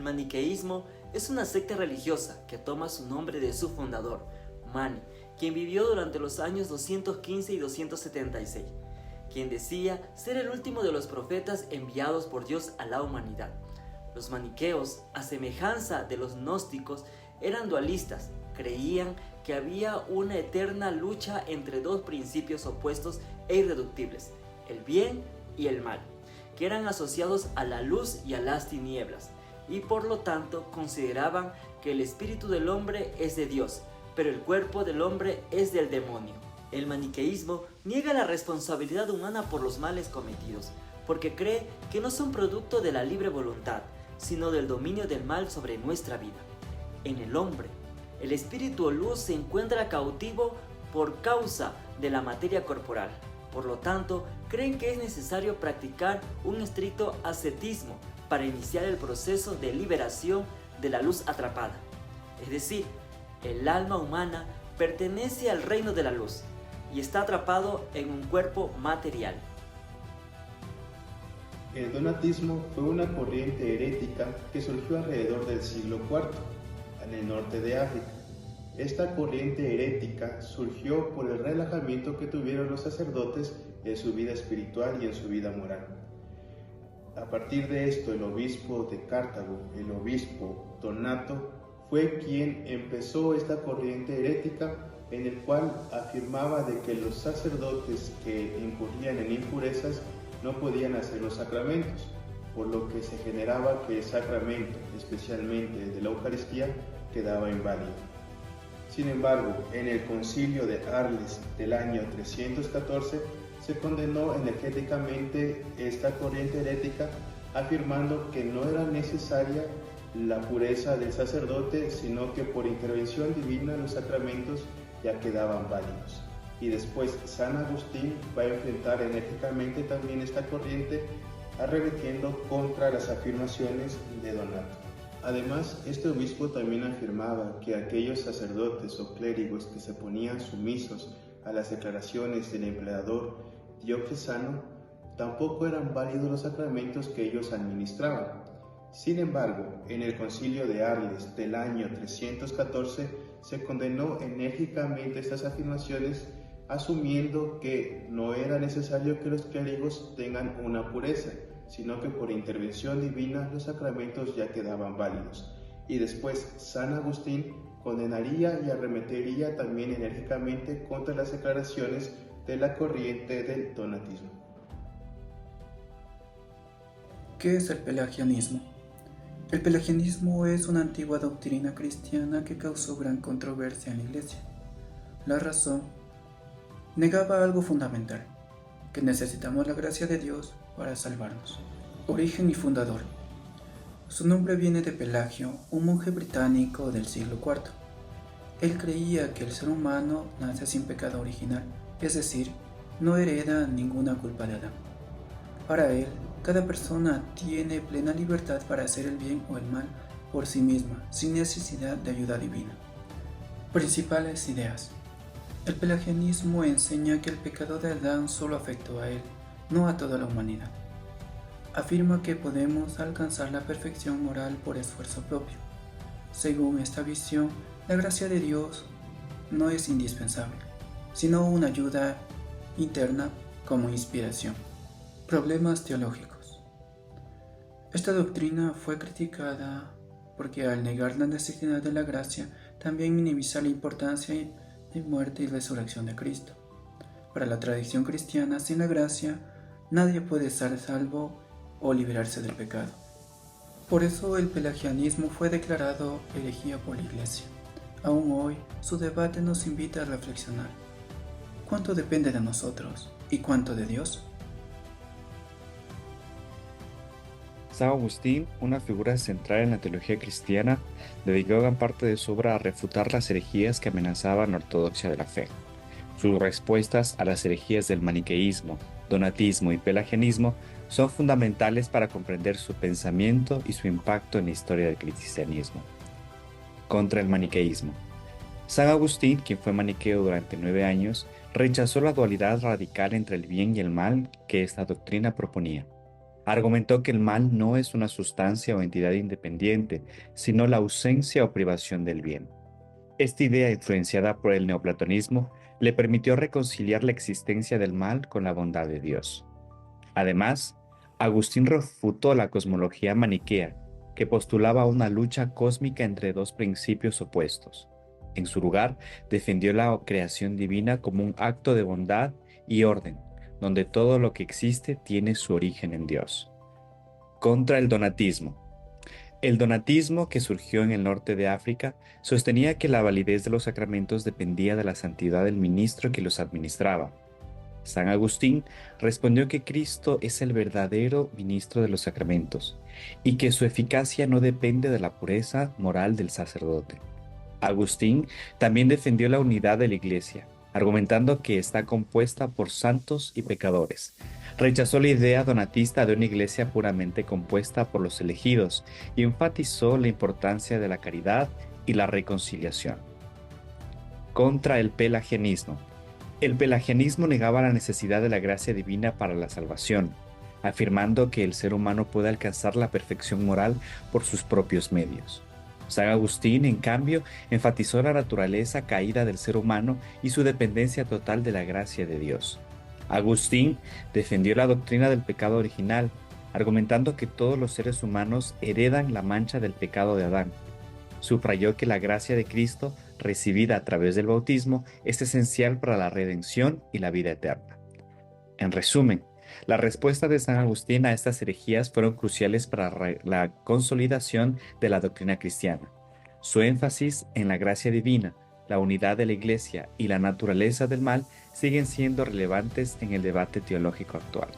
maniqueísmo es una secta religiosa que toma su nombre de su fundador, Mani, quien vivió durante los años 215 y 276, quien decía ser el último de los profetas enviados por Dios a la humanidad. Los maniqueos, a semejanza de los gnósticos, eran dualistas, creían que había una eterna lucha entre dos principios opuestos e irreductibles, el bien y el mal, que eran asociados a la luz y a las tinieblas, y por lo tanto consideraban que el espíritu del hombre es de Dios, pero el cuerpo del hombre es del demonio. El maniqueísmo niega la responsabilidad humana por los males cometidos, porque cree que no son producto de la libre voluntad, sino del dominio del mal sobre nuestra vida. En el hombre, el espíritu o luz se encuentra cautivo por causa de la materia corporal. Por lo tanto, creen que es necesario practicar un estricto ascetismo para iniciar el proceso de liberación de la luz atrapada. Es decir, el alma humana pertenece al reino de la luz y está atrapado en un cuerpo material. El donatismo fue una corriente herética que surgió alrededor del siglo IV, en el norte de África. Esta corriente herética surgió por el relajamiento que tuvieron los sacerdotes en su vida espiritual y en su vida moral. A partir de esto, el obispo de Cartago, el obispo Donato, fue quien empezó esta corriente herética en el cual afirmaba de que los sacerdotes que incurrían en impurezas no podían hacer los sacramentos, por lo que se generaba que el sacramento, especialmente de la Eucaristía, quedaba inválido. Sin embargo, en el concilio de Arles del año 314 se condenó energéticamente esta corriente herética, afirmando que no era necesaria la pureza del sacerdote, sino que por intervención divina los sacramentos ya quedaban válidos. Y después San Agustín va a enfrentar enérgicamente también esta corriente, arremetiendo contra las afirmaciones de Donato. Además, este obispo también afirmaba que aquellos sacerdotes o clérigos que se ponían sumisos a las declaraciones del emperador Diocleciano tampoco eran válidos los sacramentos que ellos administraban. Sin embargo, en el concilio de Arles del año 314 se condenó enérgicamente estas afirmaciones, asumiendo que no era necesario que los clérigos tengan una pureza, sino que por intervención divina los sacramentos ya quedaban válidos. Y después San Agustín condenaría y arremetería también enérgicamente contra las declaraciones de la corriente del donatismo. ¿Qué es el pelagianismo? El pelagianismo es una antigua doctrina cristiana que causó gran controversia en la Iglesia. La razón: negaba algo fundamental, que necesitamos la gracia de Dios para salvarnos. Origen y fundador. Su nombre viene de Pelagio, un monje británico del siglo IV. Él creía que el ser humano nace sin pecado original, es decir, no hereda ninguna culpa de Adán. Para él, cada persona tiene plena libertad para hacer el bien o el mal por sí misma, sin necesidad de ayuda divina. Principales ideas. El pelagianismo enseña que el pecado de Adán solo afectó a él, no a toda la humanidad. Afirma que podemos alcanzar la perfección moral por esfuerzo propio. Según esta visión, la gracia de Dios no es indispensable, sino una ayuda interna como inspiración. Problemas teológicos. Esta doctrina fue criticada porque al negar la necesidad de la gracia, también minimiza la importancia de muerte y resurrección de Cristo. Para la tradición cristiana, sin la gracia, nadie puede ser salvo o liberarse del pecado. Por eso el pelagianismo fue declarado herejía por la Iglesia. Aún hoy, su debate nos invita a reflexionar. ¿Cuánto depende de nosotros y cuánto de Dios? San Agustín, una figura central en la teología cristiana, dedicó gran parte de su obra a refutar las herejías que amenazaban la ortodoxia de la fe. Sus respuestas a las herejías del maniqueísmo, donatismo y pelagianismo son fundamentales para comprender su pensamiento y su impacto en la historia del cristianismo. Contra el maniqueísmo. San Agustín, quien fue maniqueo durante 9 años, rechazó la dualidad radical entre el bien y el mal que esta doctrina proponía. Argumentó que el mal no es una sustancia o entidad independiente, sino la ausencia o privación del bien. Esta idea, influenciada por el neoplatonismo, le permitió reconciliar la existencia del mal con la bondad de Dios. Además, Agustín refutó la cosmología maniquea, que postulaba una lucha cósmica entre dos principios opuestos. En su lugar, defendió la creación divina como un acto de bondad y orden, donde todo lo que existe tiene su origen en Dios. Contra el donatismo. El donatismo, que surgió en el norte de África, sostenía que la validez de los sacramentos dependía de la santidad del ministro que los administraba. San Agustín respondió que Cristo es el verdadero ministro de los sacramentos y que su eficacia no depende de la pureza moral del sacerdote. Agustín también defendió la unidad de la Iglesia, argumentando que está compuesta por santos y pecadores. Rechazó la idea donatista de una iglesia puramente compuesta por los elegidos y enfatizó la importancia de la caridad y la reconciliación. Contra el pelagianismo. El pelagianismo negaba la necesidad de la gracia divina para la salvación, afirmando que el ser humano puede alcanzar la perfección moral por sus propios medios. San Agustín, en cambio, enfatizó la naturaleza caída del ser humano y su dependencia total de la gracia de Dios. Agustín defendió la doctrina del pecado original, argumentando que todos los seres humanos heredan la mancha del pecado de Adán. Subrayó que la gracia de Cristo, recibida a través del bautismo, es esencial para la redención y la vida eterna. En resumen, las respuestas de San Agustín a estas herejías fueron cruciales para la consolidación de la doctrina cristiana. Su énfasis en la gracia divina, la unidad de la Iglesia y la naturaleza del mal siguen siendo relevantes en el debate teológico actual.